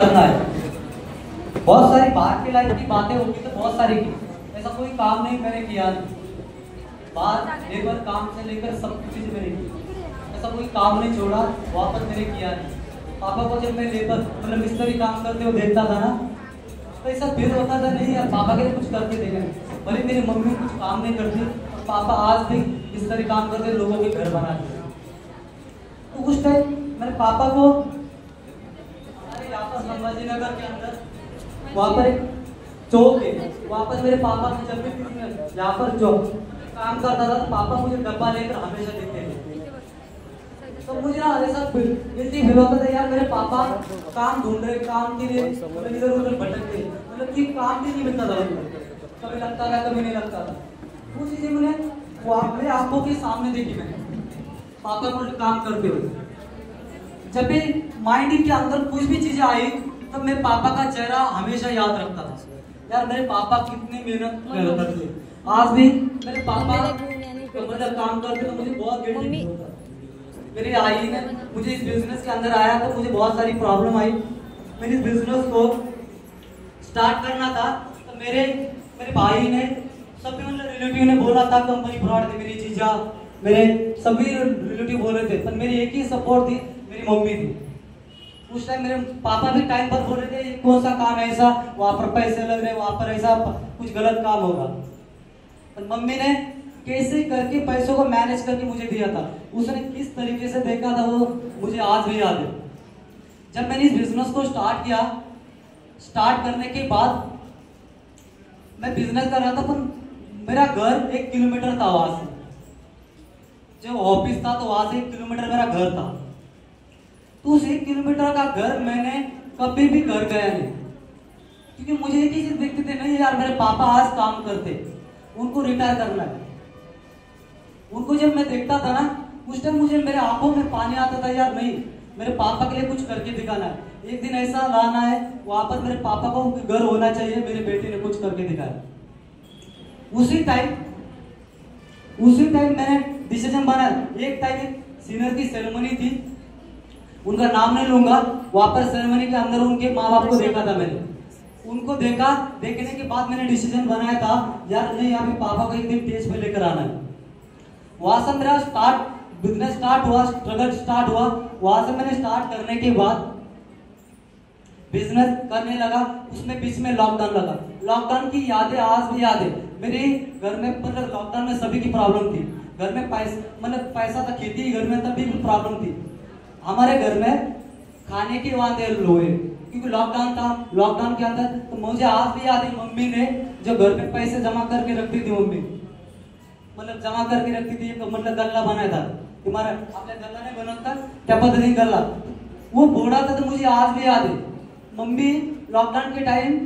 करना है। बहुत सारी बाहर की लाइफ की बातें होगी तो बहुत सारी की, ऐसा कोई काम नहीं मैंने किया नहीं। बाहर लेबर काम से लेकर सब कुछ चीज़ मैंने की, ऐसा कोई काम नहीं छोड़ा वहाँ पर मैंने किया नहीं। पापा को जब मैं लेबर मतलब मिस्त्री काम करते हुए देखता था ना, तो ऐसा फील होता था नहीं यार पापा के लिए कुछ करके देंगे। भले मेरी मम्मी कुछ काम नहीं करती, पापा आज भी मिस्त्री काम करते लोगों के घर बनाते। तो उस टाइम मैंने पापा को यहाँ पर संभाजी नगर के अंदर वहाँ पर एक चौक है, वहाँ पर मेरे पापा ने जब भी यहाँ पर जो काम करता था तो पापा मुझे डब्बा लेकर हमेशा देते थे। तो मुझे ना ऐसा गिल्टी फील होता था यार मेरे पापा काम ढूंढ रहे, काम के लिए इधर उधर भटकते, मतलब कि काम भी नहीं मिलता था, कभी लगता था कभी नहीं लगता था। वो चीजें मैंने मेरे आंखों के सामने देखी मैंने पापा को काम करते हुए। जब भी माइंड के अंदर कुछ भी चीजें आई तो मैं पापा का चेहरा हमेशा याद रखता था। यार मेरे पापा कितनी मेहनत करते, आज भी मेरे पापा मतलब काम करते तो मुझे बहुत गिल्टी होता। मेरी आई ने मुझे इस बिजनेस के अंदर आया तो मुझे बहुत सारी प्रॉब्लम आई। मैंने इस बिजनेस को स्टार्ट करना था तो मेरे भाई ने सभी मतलब रिलेटिव ने बोला था कंपनी फ्रॉड थी, मेरी जीजा मेरे सभी रिलेटिव बोल रहे थे, पर मेरी एक ही सपोर्ट थी, मेरी मम्मी थी। उस टाइम मेरे पापा भी टाइम पर बोल रहे थे कौन सा काम है ऐसा, वहां पर पैसे लग रहे, वहां पर ऐसा कुछ गलत काम होगा। पर मम्मी ने कैसे करके पैसों को मैनेज करके मुझे दिया था, उसने किस तरीके से देखा था वो मुझे आज भी याद है। जब मैंने इस बिजनेस को स्टार्ट किया, स्टार्ट करने के बाद मैं बिजनेस कर रहा था, पर मेरा घर 1 किलोमीटर था वहां से, जो ऑफिस था तो वहां से 1 किलोमीटर मेरा घर था। तो उस 1 किलोमीटर का घर मैंने कभी भी घर गया नहीं, क्योंकि मुझे एक ही चीज देखते थे नहीं यार मेरे पापा आज काम करते, उनको रिटायर करना है। उनको जब मैं देखता था ना उस टाइम मुझे मेरे आंखों में पानी आता था, यार नहीं मेरे पापा के लिए कुछ करके दिखाना है, एक दिन ऐसा लाना है वहां पर मेरे पापा को घर होना चाहिए, मेरे बेटे ने कुछ करके दिखाया। उसी टाइम मैंने डिसीजन बनाया। एक टाइम एक सीनियर की सेरेमनी थी, उनका नाम नहीं लूंगा, वहां पर सेरेमनी के अंदर उनके माँ बाप को देखा था मैंने, उनको देखने के बाद मैंने डिसीजन बनाया था यार नहीं यहाँ पे पापा को एक दिन स्टेज पे लेकर आना है। वहां से मेरा बिजनेस स्टार्ट हुआ, स्ट्रगल स्टार्ट हुआ। वहां से मैंने स्टार्ट करने के बाद बिजनेस करने लगा, उसमें बीच में लॉकडाउन लगा। लॉकडाउन की यादें आज भी याद है। मेरे घर में मतलब लॉकडाउन में सभी की प्रॉब्लम थी, घर में पैसा था, खेती घर में तभी भी प्रॉब्लम थी। हमारे घर में खाने के वादे हुए क्योंकि लॉकडाउन था। लॉकडाउन के अंदर तो मुझे आज भी याद है मम्मी ने जो घर पे पैसे जमा करके रखती थी, मम्मी मतलब जमा करके रखती थी, मतलब गल्ला बनाया था तुम्हारा, आपने गल्ला नहीं बनवता क्या पता नहीं गल्ला, वो बोड़ा था। तो मुझे आज भी याद है मम्मी लॉकडाउन के टाइम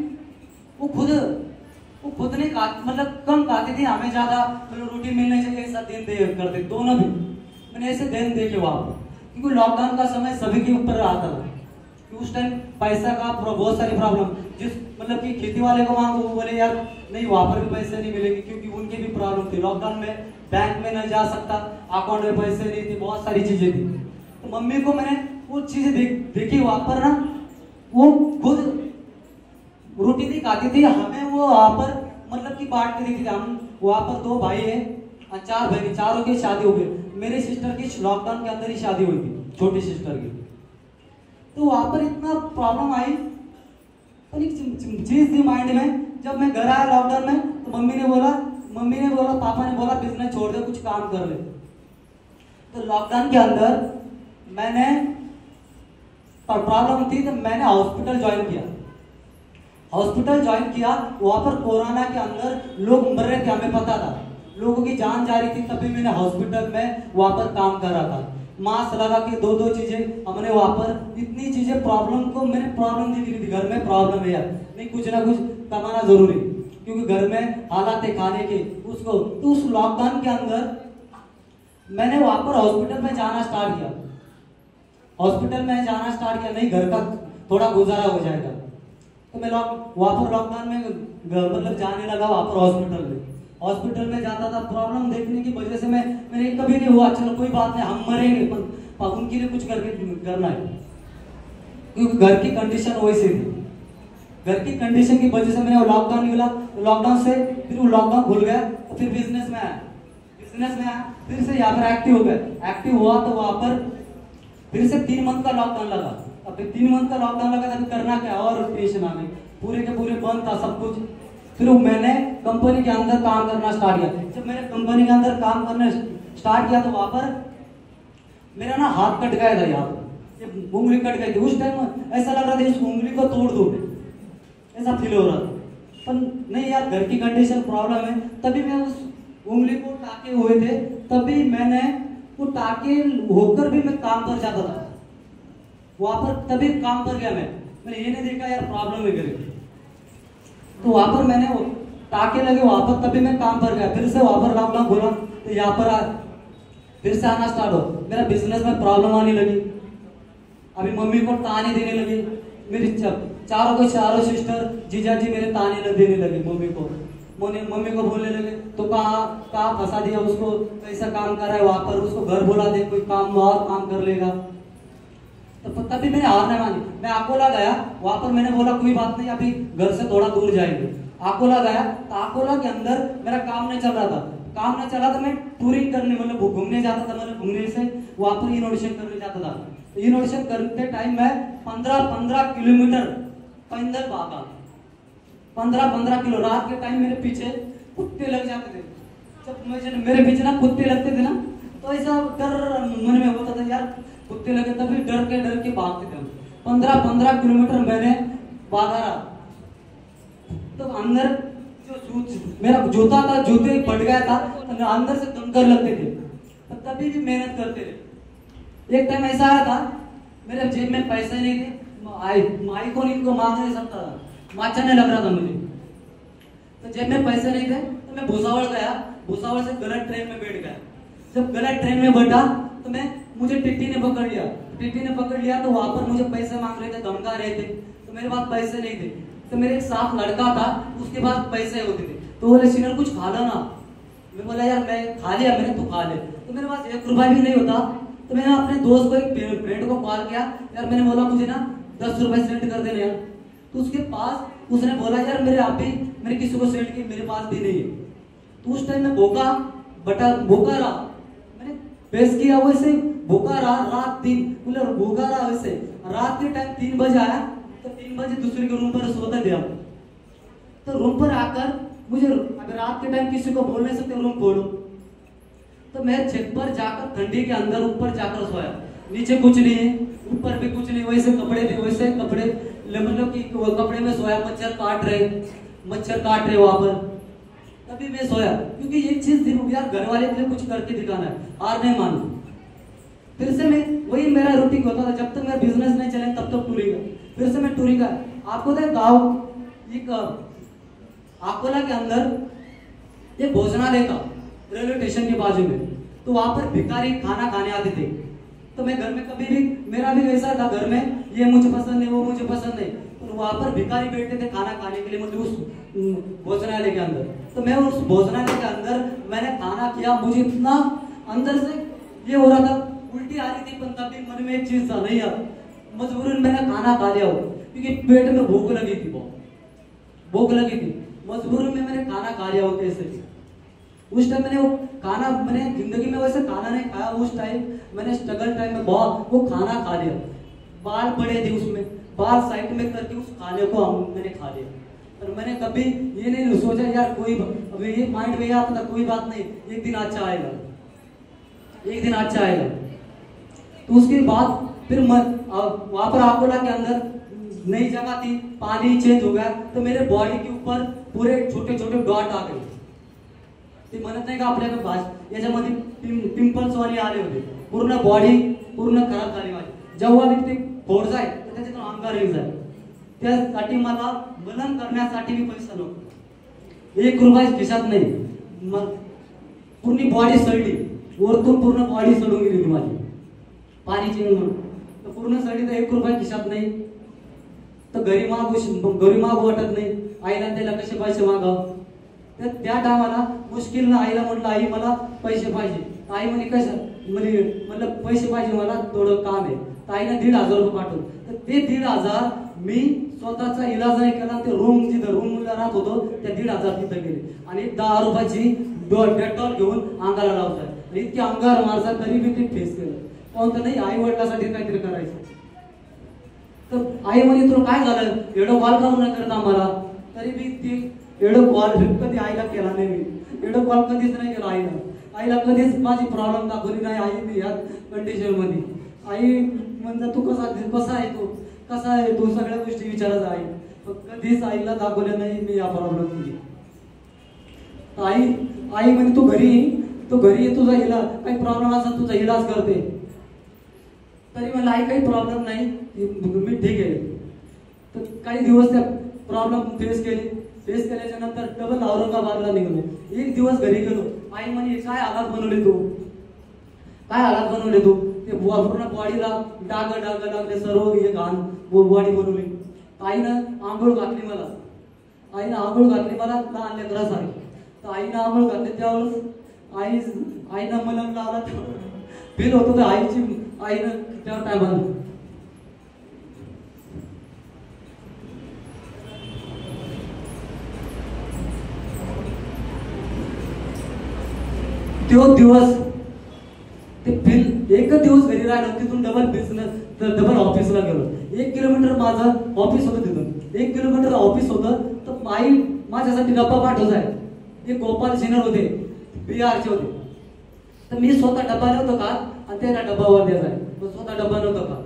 वो खुद नहीं खाती, मतलब कम खाती थी, हमें ज्यादा मतलब रोटी मिलने चाहिए ऐसा देन दे करते दोनों भी। मैंने ऐसे देन देखे वहां पर, क्योंकि लॉकडाउन का समय सभी के ऊपर आता था कि उस टाइम पैसा का बहुत सारी प्रॉब्लम, जिस मतलब कि खेती वाले को मांगो वो बोले यार नहीं वहां पर भी पैसे नहीं मिलेंगे, क्योंकि उनकी भी प्रॉब्लम थी। लॉकडाउन में बैंक में न जा सकता, अकाउंट में पैसे नहीं थे, बहुत सारी चीजें थी। तो मम्मी को मैंने वो चीजें देखी वहां पर ना, वो खुद रोटी नहीं खाती थी, हमें वो वहां पर मतलब की बांट के देती थी। हम वहां पर 2 भाई है, 4 भाई, चारों की शादी हो गई। मेरी सिस्टर की लॉकडाउन के अंदर ही शादी हुई थी, छोटी सिस्टर की। तो वहां पर इतना प्रॉब्लम आई, पर एक चीज थी माइंड में। जब मैं घर आया लॉकडाउन में तो मम्मी ने बोला पापा ने बोला बिजनेस छोड़ दे, कुछ काम कर ले। तो लॉकडाउन के अंदर मैंने प्रॉब्लम थी तो मैंने हॉस्पिटल ज्वाइन किया। वहां पर कोरोना के अंदर लोग मर रहे थे, हमें पता था, लोगों की जान जा रही थी, तभी मैंने हॉस्पिटल में वहां पर काम कर रहा था। मास्क लगा के 2 चीजें हमने वहां पर, इतनी चीजें प्रॉब्लम मैंने प्रॉब्लम दी थी, घर में प्रॉब्लम है यार, नहीं कुछ ना कुछ कमाना जरूरी, क्योंकि घर में हालात है खाने के उसको। तो उस लॉकडाउन के अंदर मैंने वहां पर हॉस्पिटल में जाना स्टार्ट किया। नहीं घर का थोड़ा गुजारा हो जाएगा, तो मैं वहां पर लॉकडाउन में मतलब जाने लगा वहां पर हॉस्पिटल में जाता था। प्रॉब्लम देखने की वजह से मैंने कभी नहीं हुआ चलो कोई बात नहीं हम मरेंगे पर उनके लिए कुछ करके करना है। क्योंकि घर की कंडीशन वैसी थी। घर की कंडीशन की वजह से मैंने वो लॉकडाउन निकला, तो लॉकडाउन से फिर वो लॉकडाउन खुल गया, तो फिर बिजनेस में आया, फिर से यहाँ पर एक्टिव हो गया। एक्टिव हुआ तो वहां पर फिर से 3 मंथ का लॉकडाउन लगा। अब 3 मंथ का लॉकडाउन लगा तो करना क्या, और टेंशन आ गई, पूरे के पूरे बंद था सब कुछ। फिर मैंने कंपनी के अंदर काम करना स्टार्ट किया। जब मैंने कंपनी के अंदर काम करना स्टार्ट किया तो वहां पर मेरा ना हाथ कट गया था, यहाँ पर उंगली कट गई थी। उस टाइम ऐसा लग रहा था इस उंगली को तोड़ दो, ऐसा फील हो रहा था। पर नहीं यार, घर की कंडीशन प्रॉब्लम है। तभी मैं उस उंगली को टाके हुए थे, तभी मैंने वो टाके होकर भी मैं काम पर जाता था वहां पर। तभी काम पर गया मैंने ये नहीं देखा यार प्रॉब्लम है घर, तो वहां पर मैंने वो टाके लगे वहां पर, तभी मैं काम पर गया। फिर से वहां पर लॉकडाउन खोला तो यहाँ पर फिर से आना स्टार्ट हो। मेरा बिजनेस में प्रॉब्लम आने लगी। अभी मम्मी को ताने देने लगी, मेरी चारों सिस्टर जीजा जी मेरे ताने देने लगे मम्मी को। मम्मी को बोलने लगे तो कहाँ फंसा दिया उसको, कैसा काम कर रहा है वहां पर, उसको घर बुला दे, कोई काम और काम कर लेगा। तो तभी मैंने हार नहीं मानी। मैं अकोला गया, वहां पर मैंने बोला कोई बात नहीं, अभी घर से थोड़ा दूर जाएंगे। अकोला गया तो अकोला के अंदर मेरा काम नहीं चल रहा था। काम नहीं चला तो मैं टूरिंग करने मतलब घूमने जाता था, मतलब घूमने से वहां पर इनोवेशन करने जाता था। इनोवेशन करते टाइम मैं 15 किलोमीटर पैदल भागा। 15 किलो। रात के टाइम मेरे पीछे कुत्ते लग जाते थे। जब मेरे पीछे ना कुत्ते लगते थे ना, तो ऐसा डर मन में होता था यार कुत्ते लगे, तभी डर के भागते थे। 15 किलोमीटर मैंने भागा रहा। तो अंदर जो मेरा जूता था, जूते फट गया था, तो अंदर से कंकर लगते थे, तो तभी भी मेहनत करते थे। एक टाइम ऐसा आया था, मेरे जेब में पैसे नहीं थे, माई को इनको मांग नहीं सकता था, माचा नहीं लग रहा था मुझे, तो जेब में पैसे नहीं थे। तो मैं भुसावल गया, भुसावल से गलत ट्रेन में बैठ गया। जब गलत ट्रेन में बैठा तो मुझे टिट्टी ने पकड़ लिया। तो वहां पर मुझे पैसे मांग रहे थे, धमका रहे थे, तो मेरे पास पैसे नहीं थे। तो मेरे एक साथ लड़का था, उसके पास पैसे होते थे, तो बोले सीनियर कुछ खा लो ना। मैं बोला यार मैं खा लिया मैंने, तू खा ले। तो मेरे पास 1 रुपया भी नहीं होता। तो मैंने अपने दोस्त को, एक फ्रेंड को कॉल किया, यार मैंने बोला मुझे ना 10 रुपए सेंड कर देना यार। तो उसके पास उसने बोला यार मैंने किसी को सेंड किया, मेरे पास भी नहीं है। तो उस टाइम में भूखा रहा, मैंने पेश किया, वैसे भूखा रहा रात 3 भूखा रहा। वैसे रात के टाइम 3 बजे आया, तो 3 बजे दूसरे के रूम पर सोता गया। तो रूम पर आकर मुझे अगर रात के टाइम किसी को बोल नहीं सकते रूम खोलो, तो मैं छत पर जाकर ठंडी के अंदर ऊपर जाकर सोया। नीचे कुछ नहीं है, ऊपर भी कुछ नहीं, वैसे कपड़े थे, वैसे कपड़े मतलब कि वो कपड़े में सोया। मच्छर काट रहे वहां पर, तभी मैं सोया। क्योंकि एक चीज थी यार, घर वाले के लिए कुछ करके दिखाना है, हार नहीं मानू। फिर से मैं वही मेरा रूटीन होता था, जब तक मेरा बिजनेस नहीं चले तब तक टूरिंग। फिर से मैं टूरिंग का आपको तो गाँव एक अकोला के अंदर एक भोजनालय था रेलवे स्टेशन के बाजू में, तो वहां पर भिखारी खाना खाने आते थे। तो मैं घर में कभी भी, मेरा भी वैसा था, घर में ये मुझे पसंद नहीं, वो मुझे पसंद नहीं, तो वहां पर भिखारी बैठते थे खाना खाने के लिए, मतलब उस भोजनालय के अंदर। तो मैं उस भोजनालय के अंदर मैंने खाना किया, मुझे इतना अंदर से ये हो रहा था, उल्टी आ रही थी, पर तभी मन में एक चीज था, नहीं यार मजबूरन मैंने खाना खा लिया हो, क्योंकि पेट में भूख लगी थी, बहुत भूख लगी थी, मजबूरन में मैंने खाना खा लिया हो। कैसे उस टाइम मैंने वो खाना, मैंने जिंदगी में वैसे खाना नहीं खाया, उस टाइम मैंने स्ट्रगल टाइम में बहुत वो खाना खा लिया। बाल पड़े थे उसमें, बाल साइड में करके उस खाने को मैंने खा लिया। और मैंने कभी ये नहीं सोचा यार कोई, अभी ये माइंड में आता था कोई बात नहीं, एक दिन अच्छा आएगा, एक दिन अच्छा आएगा। तो उसके बाद फिर वहां पर अकोला के अंदर नई जगह थी, पानी चेंज हो गया, तो मेरे बॉडी के ऊपर पूरे छोटे छोटे डॉट आ गए। ते म्हणत नाही का आपल्याला भाष याच्यामध्ये पिंपल्स वाले आले होते, पूर्ण बॉडी पूर्ण खराब झाली माझी। जेव्हा मी ते फोड जाय तर त्याच्यातून अंगार येईल जाय, त्यासाठी मला मलम करण्यासाठी मी पैसा नव्हता, 1 रुपया खिशात नाही, पूर्ण बॉडी सडली, वरतून पूर्ण बॉडी सडून गेली होती माझी, पाणी चेंज म्हणून, तर पूर्ण सडली, तर 1 रुपया खिशात नाही, तर घरी मागू वाटत नाही, आईला त्याला कसे पैसे मागाव। तर त्या टायमाला मुश्किल ना आईला म्हटलं आई मला पैसे पाहिजे, आई म्हणे कसं, म्हणलं पैसे पाहिजे मला, थोडं काम आहे, तर आईने 1,500 रुपये पाठवले. तर ते 1,500 मी स्वतःचा इलाज नाही केला. ते जिथं रूमला राहत होतो त्या 1,500 तिथं गेले आणि 10 रुपयाची डेटॉल घेऊन अंगाला लावतात. इतके अंगावर मारतात तरी मी ते फेस केलं. कोणतं नाही, आई वडिलांसाठी काहीतरी करायचं. तर आई म्हणे तुला काय झालं, एवढं कॉल करून नाही करत आम्हाला. तरी मी ती एवढं कॉल कधी आईला केला नाही. मी एवढं कॉल कधीच नाही केला आईला. आईला कधीच माझी प्रॉब्लेम दाखवली नाही. आई मी ह्या कंडिशन मध्ये आई म्हणजे तू कसा आहे, तू कसा आहे, तू सगळ्या गोष्टी विचारत आहे. कधीच आईला दाखवल्या नाही मी या प्रॉब्लेम मध्ये. आई म्हणजे तू घरी ये, तुझा इलाज काही प्रॉब्लेम असेल तुझा इलाज करते. तरी मला आई काही प्रॉब्लेम नाही, मी ठीक आहे. तर काही दिवस त्या प्रॉब्लेम फेस केल्याच्या नंतर डबल औरंगाबादला निघालो. एक दिवस घरी गेलो. आई म्हणे काय हालात बनवले तू, ते पूर्ण बॉडीला डाग लागले, सर्व हे घाण बॉडी बनवली. आईनं आंघोळ घातली मला लहान लेकरासारखी. तर आईनं आंघोळ घातली त्यावेळेस आईनं मलम लावला. फील होत होतं आईनं त्या टायमाला. तो दिवस ते एकच दिवस घरी राहिलो. तिथून डबल ऑफिसला गेलो. 1 किलोमीटर माझं ऑफिस होतं. तिथून 1 किलोमीटर ऑफिस होतं. तर आई माझ्यासाठी डब्बा पाठवत आहे. ते गोपाल सिन्नर होते, बिहारचे होते. तर मी स्वतः डब्बा नव्हतो का आणि त्यांना डब्बावर द्यायचा आहे. स्वतः डब्बा नव्हतं का.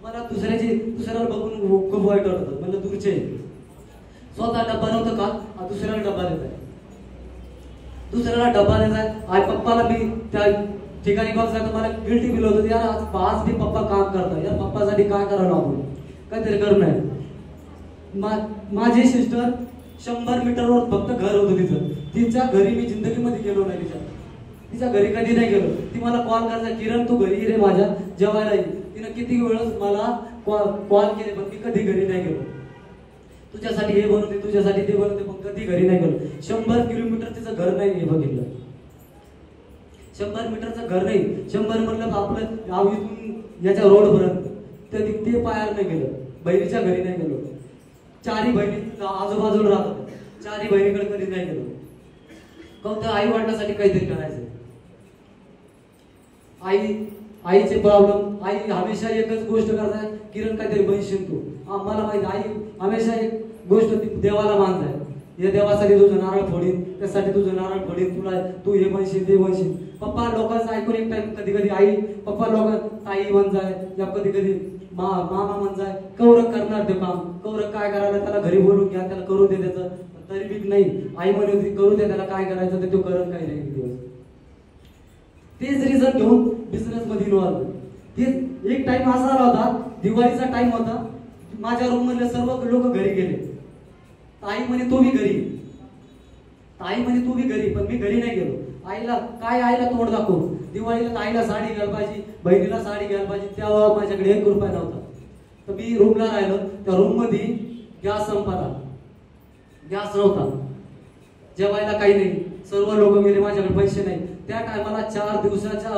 मला दुसऱ्याला बघून खूप वाईट वाटत होतं. म्हणजे दूरचे स्वतः डब्बा नव्हतं का, दुसऱ्याला डब्बा द्यायचा आहे. पप्पाला मी त्या ठिकाणी बघायचं मला गिल्टी फील होतं. यार आज मी पप्पा काम करतात, यार पप्पासाठी काय करायला आपण काहीतरी करू नये. माझी सिस्टर 100 मीटरवर फक्त घर होतं तिच्या घरी मी जिंदगीमध्ये गेलो नाही. तिच्या घरी कधी नाही गेलो. ती मला कॉल करायचा, किरण तू घरी रे माझ्या जेवायला ये. तिनं किती वेळेस मला कॉल केले पण मी कधी घरी नाही गेलो. तुझ्यासाठी हे बनवते, तुझ्यासाठी ते बनवते, पण कधी घरी नाही गेलो. 100 किलोमीटर तिचं घर नाही हे बघितलं. 100 मीटरचं घर नाही. 100 म्हणलं आपलं इथून याच्या रोडपर्यंत ते पायाला नाही गेलं. बहिणीच्या घरी नाही गेलो. 4 बहिणी आजूबाजूला राहतात. 4 बहिणीकडे कधी नाही गेलो. कोणतं आई वडिलांसाठी काहीतरी करायचं. आईचे प्रॉब्लेम. आई हमेशा एकच गोष्ट करताय, किरण काहीतरी बनशील तू. मला माहिती आई हमेशा एक गोष्ट देवाला मानताय. या देवासाठी तुझं नारळ फोडीन, त्यासाठी तुझं नारळ फोडीन, तू हे बनशील ते बनशील. पप्पा लोकांचं ऐकून एक टाइम कधी कधी आई पप्पा लोक ताई म्हणजाय या कधी कधी मामा म्हणजाय. कौरक करणार ते काम. कौरक काय करायला त्याला घरी बोलून घ्या, त्याला करू दे त्याचं. तरी बी नाही. आई म्हणे होती करू दे त्याला, काय करायचं ते तो करत काही नाही दिवस. तेच रिझन घेऊन बिझनेस मध्ये इन्व्हॉल्व. तेच एक टाइम असा आला होता, दिवाळीचा टाइम होता. माझ्या रूम मधले सर्व लोक घरी गेले. आई म्हणे तू बी घरी, पण मी घरी नाही गेलो. आईला तोंड दाखवू. दिवाळीला आईला साडी घ्यायला पाहिजे, बहिणीला साडी घ्यायला पाहिजे. तेव्हा माझ्याकडे 1 रुपया नव्हता. तर मी रूमला राहिलो. त्या रूम मध्ये गॅस संपला, गॅस नव्हता, जेवायला काही नाही. सर्व लोक गेले, माझ्याकडे पैसे नाही. त्या टायमाला 4 दिवसाच्या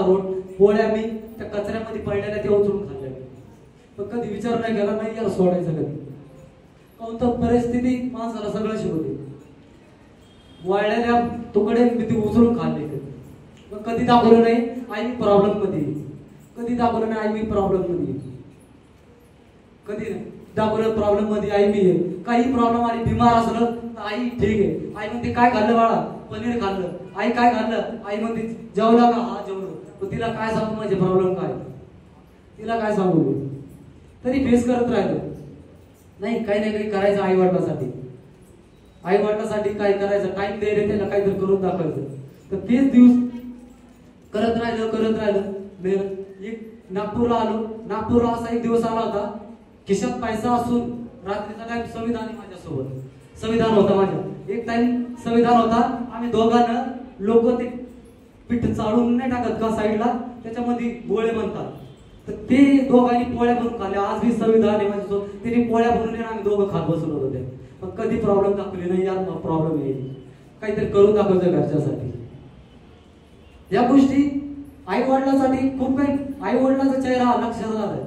पोळ्या मी त्या कचऱ्यामध्ये पडलेल्या त्या उचलून खाल्ल्या. पण कधी विचार नाही केला नाही यार सोडायचं कधी. कोणतं परिस्थिती माणसाला सगळं शिकवते. वाळलेल्या तुकडे मी ते उचलून खाल्ले. पण कधी दाखवलं नाही आई मी प्रॉब्लेम मध्ये. कधी दाखवलं नाही आई मी प्रॉब्लेम मध्ये. कधी नाही दाखवलं प्रॉब्लेम मध्ये आई मी आहे. काही प्रॉब्लेम आली, बिमार असलं तर आई ठीक आहे. आई म्हणते काय खाल्लं बाळा, पनीर खाल्लं. आई काय खाल्लं, आई म्हणते जेवला का, हा जेवलो. पण तिला काय सांगू माझे प्रॉब्लेम काय, तिला काय सांगू. तरी फेस करत राहिलो. नाही काही ना काही करायचं आई वडिलांसाठी काय करायचं, टाइम द्यायला त्याला काहीतरी करून दाखवायचं. तर तेच दिवस करत राहिलं. नागपूरला आलो. नागपूरला असा एक दिवस आला होता, खिशात पैसा असून रात्रीचा टाइम संविधान माझ्यासोबत. संविधान होता माझ्या. एक टाइम संविधान होता. आम्ही दोघांना लोक ते पीठ चाळून नाही टाकत का साईडला, त्याच्यामध्ये गोळे बनतात. तर ते दोघांनी पोळ्या बनवून खाल्ल्या. आज मी संविधान आहे माझ्यासोबत. त्यांनी पोळ्या बनवून आम्ही दोघं खात बसलो होते. पण कधी प्रॉब्लेम दाखवली नाही. यात प्रॉब्लेम येईल, काहीतरी करून दाखवायचं घरच्यासाठी. या गोष्टी आई वडिलांसाठी खूप काही. आई वडिलांचा चेहरा लक्षात राहत.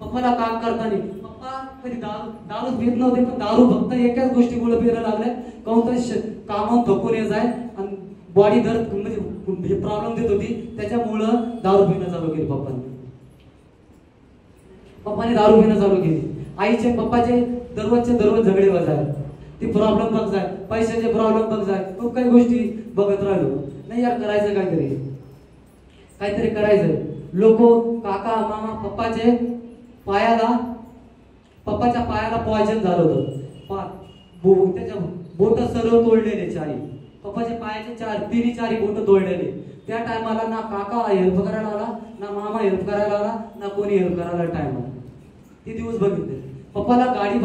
पप्पाला काम करताना पप्पा कधी दारू पित नव्हते, पण दारू फक्त एकाच गोष्टीमुळे पियला लागले, काहून तर कामावर थकून येत आहे आणि बॉडी दर्द म्हणजे प्रॉब्लेम देत होती, त्याच्यामुळं दारू पिणं चालू केली पप्पाने दारू पिणं चालू केली. आईचे पप्पाचे दररोज झगडे बघाय, ती प्रॉब्लेम बघाय, पैशाचे प्रॉब्लेम बघाय, खूप काही गोष्टी बघत राहिलो. नाही यार, करायचं काहीतरी करायचं. लोक काका मामा पप्पाच्या पायाला पॉयझन झालं होतं, त्याच्या बोट सर्व तोडलेले, चारी पप्पाच्या पायाचे तिन्ही बोट तोडलेले. त्या टायमाला ना काका हेल्प करायला आला, ना मामा हेल्प करायला आला, ना कोणी हेल्प करायला टायमाला. ते दिवस बघितले. पप्पाला गाडी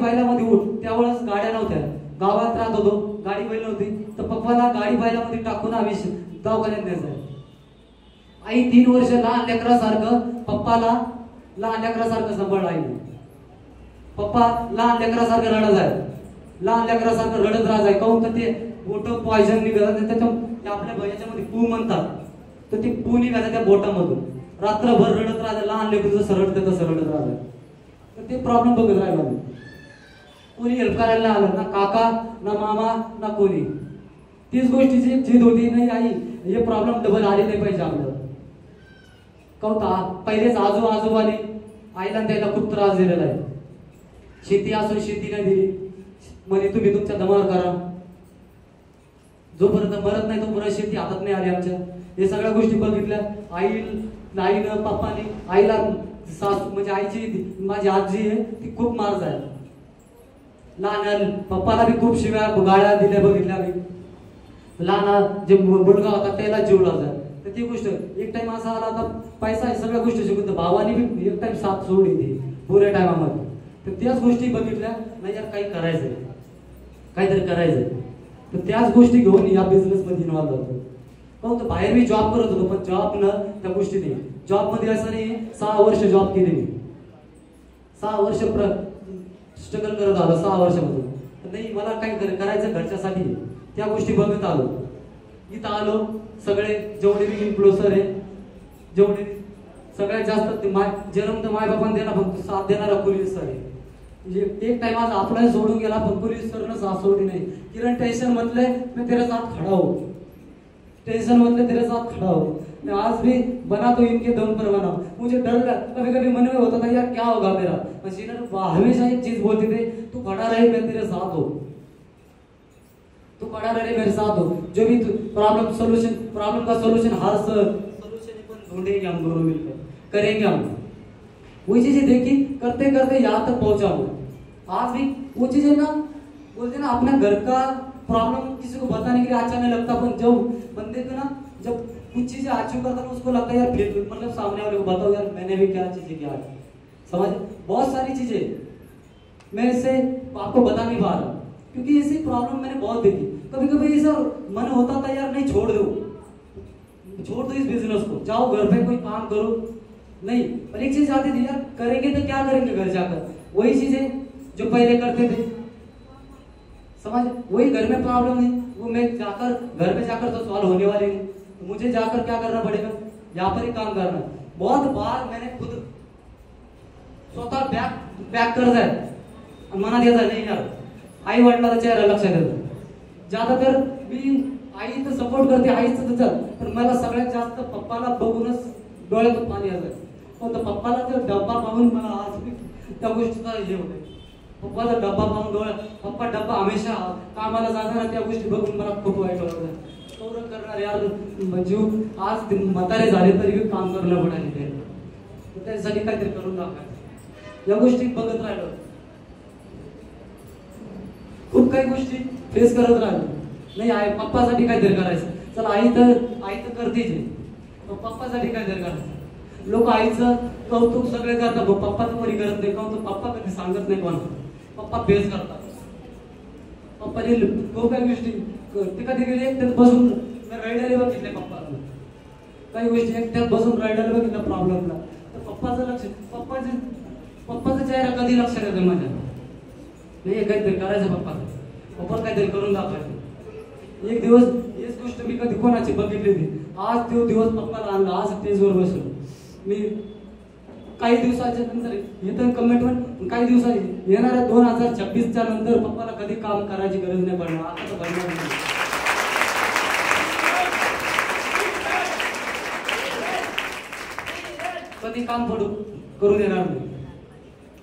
बैलामध्ये उठ, त्यावेळेस गाड्या नव्हत्या, गावात राहत होतो, गाडी बैल नव्हती, तर पप्पाला गाडी बैलामध्ये टाकून आम्ही दवाखान्यात न्यायचं. आई 3 वर्ष लहान लेकरासारखं पप्पाला लहान लेकरासारखं सांभाळलं आईने. पप्पा लहान लेकरासारखं रडत आहे, लहान लेकरासारखं रडत राहत आहे, काहून तर ते बोट पॉयझन निघतात, त्याच्या आपल्या भयाच्यामध्ये पू म्हणतात, तर ते पू निघायचं त्या बोटामधून. रात्रभर रडत राहते, लहान लेकरू जसं रडतं तसं रडत राहतं. तर ते प्रॉब्लेम बघत राहिलो आम्ही. कोणी हेल्प करायला आलं ना, काका ना मामा ना कोणी. तीच गोष्टीची जिद होती, नाही आई हे प्रॉब्लेम डबल आले नाही पाहिजे आपल्याला. काहून पहिलेच आजोबाने आईला त्याला खूप त्रास दिलेला आहे. शेती असून शेती नाही दिली, म्हणजे तुम्ही तुमच्या दमावर करा, जोपर्यंत मरत नाही तोपर्यंत शेती हातात नाही आली आमच्या. हे सगळ्या गोष्टी बघितल्या. आईनं पप्पाने आईला सासू म्हणजे आईची माझी आजी आहे ती खूप मारत आहे. लहान पप्पाला बी खूप शिव्या गाळ्या दिल्या बघितल्या आम्ही. लहान जे मुलगा होता त्याला जीव लावला. तर ती गोष्ट एक टाइम असा आला होता, पैसा सगळ्या गोष्टी शिकवतो, भावाने बी एक टाइम साथ सोडली ती पुऱ्या टायमामध्ये. तर त्याच गोष्टी बघितल्या, नाही यार काहीतरी करायचंय. तर त्याच गोष्टी घेऊन या बिझनेस मध्ये इन्व्हॉल्व होतो. काहून तर बाहेर मी जॉब करत होतो, पण जॉब न त्या गोष्टी नाही. जॉब मध्ये असं नाही, 6 वर्ष जॉब केली मी, 6 वर्ष स्ट्रगल करत आलो 6 वर्षामधून. नाही मला काय करायचं घरच्यासाठी, त्या गोष्टी बघत आलो. इथं आलो, सगळे जेवढे बी इन्फ्लुएन्सर आहे, जेवढे सगळ्यात जास्त जन्म तर माय बापाने दिला, फक्त साथ देणारा पोलीस सर आहे. म्हणजे एक टाइम आज आपला सोडून गेला, पण पोलीस सरनं साथ सोडली नाही. किरण टेंशन म्हटले मैं तेरे साथ खड़ा हूं, टेंशन मतलब तेरे साथ खड़ा हो. मैं आज भी बना तो इनके दम पर बना. मुझे डर लगा, कभी कभी मन में होता था यार क्या होगा मेरा. मशीनर हमेशा एक चीज बोलते थे, तू खड़ा रहे मैं तेरे साथ हो, तू खड़ा रहे मेरे साथ हो. जो भी प्रॉब्लम का सोल्यूशन हर सोल्यूशन ढूंढेंगे हम दोनों मिलकर, करेंगे हम. वही चीजें देखी, करते करते यहाँ तक पहुंचा हूँ. आज भी वो चीजें ना बोलते ना, अपना घर का प्रॉब्लम किसी को बताने के लिए अच्छा नहीं लगता, पर जब बंदे को ना जब कुछ चीजें अचीव करता है उसको लगता है यार फिर मतलब सामने वाले को बताओ यार मैंने भी क्या चीजें किया, समझ. बहुत सारी चीजें मैं इससे आपको बता नहीं पा रहा, क्योंकि ऐसी प्रॉब्लम मैंने बहुत देखी. कभी कभी ऐसा मन होता था यार नहीं छोड़ दो इस बिजनेस को, जाओ घर पे कोई काम करो. नहीं, पर एक चीज आती थी यार, करेंगे तो क्या करेंगे घर जाकर, वही चीजें जो पहले करते थे, समझ. वही घर में प्रॉब्लम नहीं, वो मैं जाकर घर में जाकर तो सॉल्व होने वाली नहीं. तो मुझे जाकर क्या करना पड़ेगा, यहाँ पर ही काम करना. बहुत बार मैंने खुद स्वतः बॅक करत आहे आणि मनात येत नाही यार आई वडिलांचा चेहरा लक्षात येतो. ज्यादातर मी आई तर सपोर्ट करते, आईचं तर, पण मला सगळ्यात जास्त पप्पाला बघूनच डोळ्यातून पाणी येतं. पण पप्पाला तर डब्बा पाहून मला आज त्या गोष्टीचा हे होतं. पप्पाला डब्बा पाहून डोळ्यात, पप्पा डब्बा हमेशा कामाला जाताना त्या गोष्टी बघून मला खूप वाईट वाटतं. कौरव करणार यार जीव आज म्हातारे झाले तरी काम करणं पडायला, त्यासाठी काहीतरी करून दाखवायचं. या गोष्टी बघत राहिलो, खूप काही गोष्टी फेस करत राहिलो. नाही आई पप्पासाठी काहीतरी करायचं. चला आई तर करतेच, पप्पासाठी काहीतरी करायचं. लोक आईचं कौतुक सगळे करतात, पप्पाचं कोणी करत नाही. काहून पप्पा कधी सांगत नाही कोणाला, पप्पा फेस करतात. पप्पाने खूप काही गोष्टी ते कधी कधी एकट्यात बसून रडलेले बघितले पप्पाला, काही गोष्टी एकट्यात बसून रडलेले बघितलं प्रॉब्लेमला. तर पप्पाचा चेहरा कधी लक्षात येतो माझ्या, नाही काहीतरी करायचं पप्पा काहीतरी करून दाखवायचं. एक दिवस हेच गोष्ट मी कधी कोणाची बघितली होती, आज तो दिवस पप्पाला आणला. आज स्टेजवर बसलो मी, काही दिवसाच्या नंतर येतं कमिटमेंट, काही दिवसात येणाऱ्या 2026च्या नंतर पप्पाला कधी काम करायची गरज नाही पडणार. आता तर बनणार नाही. कधी काम करू देणार नाही,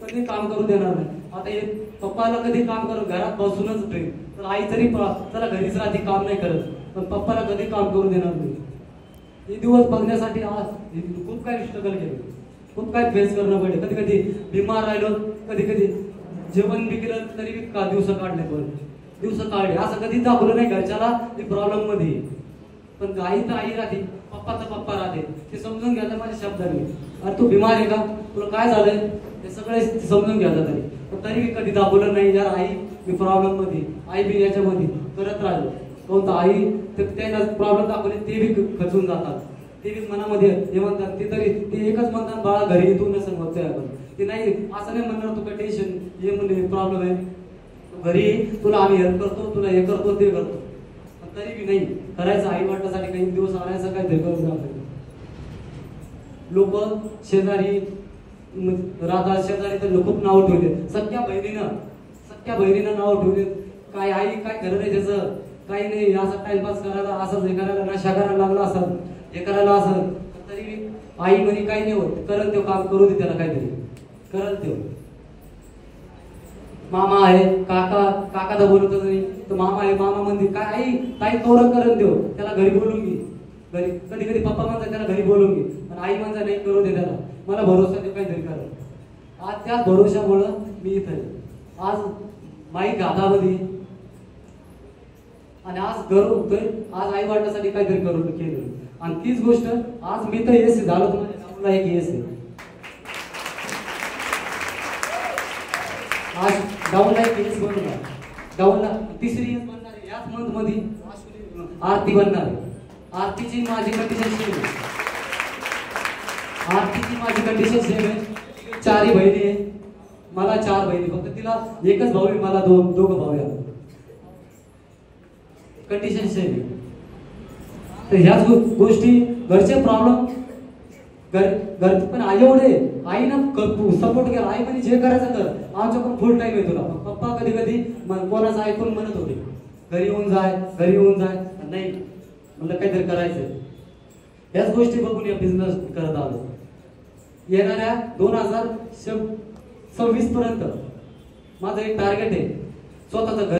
कधी काम करू देणार नाही. आता हे पप्पाला कधी काम करू, घरात बसूनच प्रेम, तर आई जरी चला घरीच राहते, काम नाही करत, पण पप्पाला कधी काम करू देणार नाही. हे दिवस बघण्यासाठी आज खूप काही स्ट्रगल केलं, खूप काय फेस करणं पडलं. कधी कधी बिमार राहिलो, कधी कधी जेवण बी केलं तरी बी दिवस काढले, पण दिवस काढले असं कधी दाखवलं नाही घरच्याला ते प्रॉब्लेम मध्ये. पण आई तर आई राहते, पप्पाचा पप्पा राहते, ते समजून घ्यायचं माझ्या शब्दांनी. अरे तू बिमार आहे का, तुला काय झालंय, ते सगळे समजून घ्यायचं तरी. पण तरी कधी दाखवलं नाही यार आई मी प्रॉब्लेम मध्ये, आई बी याच्यामध्ये करत राहिलो. कोणतं आई त्यांना प्रॉब्लेम दाखवले ते बी खचून जातात, ते बी मनामध्ये हे म्हणतात, ते तरी ते एकच म्हणतात बाळा घरी तू नसेल होतोय आपण. ते नाही असं नाही म्हणणार तू काय टेन्शन हे म्हणजे प्रॉब्लेम आहे, घरी तुला आम्ही हेल्प करतो, तुला हे करतो ते करतो. पण तरी बी नाही करायचं, आई वाटण्यासाठी काही दिवस आणायचं काहीतरी करून आपल्याला. लोक शेजारी राधा शेजारी तर खूप नाव ठेवले, सख्या बहिणीनं नाव ठेवले. काय आई काय खरं नाही त्याचं, काही नाही, असं टाइमपास करायला, असंच हे करायला, नशा करायला लागला असं हे करायला असं. तरी आई म्हणे काही नाही होत, करल ते काम करू दे त्याला, काहीतरी करल ते. मामा आहे, काका तर बोलतच नाही, तर मामा आहे, मामा म्हणते काय आई ताई कौरव करण देऊ त्याला घरी बोलून घे. घरी कधी कधी पप्पा म्हणतात त्याला घरी बोलून घे, पण आई म्हणतात नाही करू दे त्याला, मला भरोसा दे काहीतरी कर. आज त्याच भरोशामुळं मी इथे आज माईक हातामध्ये आणि आज गर्व होतोय, आज आई वाटण्यासाठी काहीतरी करून केलं. आणि तीच गोष्ट आज मी तर एस झालो, तुम्हाला एक एस आहे आज डाऊनला एक एस बनवणार, डाऊनला तिसरी एस बनणार आहे याच मंथ मध्ये. आरती बनणार आहे, आरतीची माझी कंडिशन सेम आहे, आरतीची माझी कंडिशन सेम आहे. 4 बहिणी आहे, मला 4 बहिणी, फक्त तिला एकच भाऊ आहे, मला दोघं भाऊ आहे. कंडिशन सेम आहे. तर ह्याच गोष्टी घरचे प्रॉब्लेम घर पण आई एवढे आईनं सपोर्ट केला. आई म्हणजे जे करायचं कर, आमच्याकडून फुल टाइम आहे तुला. पप्पा कधी कधी कोणाचं ऐकून म्हणत होते घरी येऊन जाय, नाही म्हणलं काहीतरी करायचंय. याच गोष्टी बघून या बिझनेस करत आलो. येणाऱ्या 2026 पर्यंत माझं एक टार्गेट आहे, स्वतःचं घर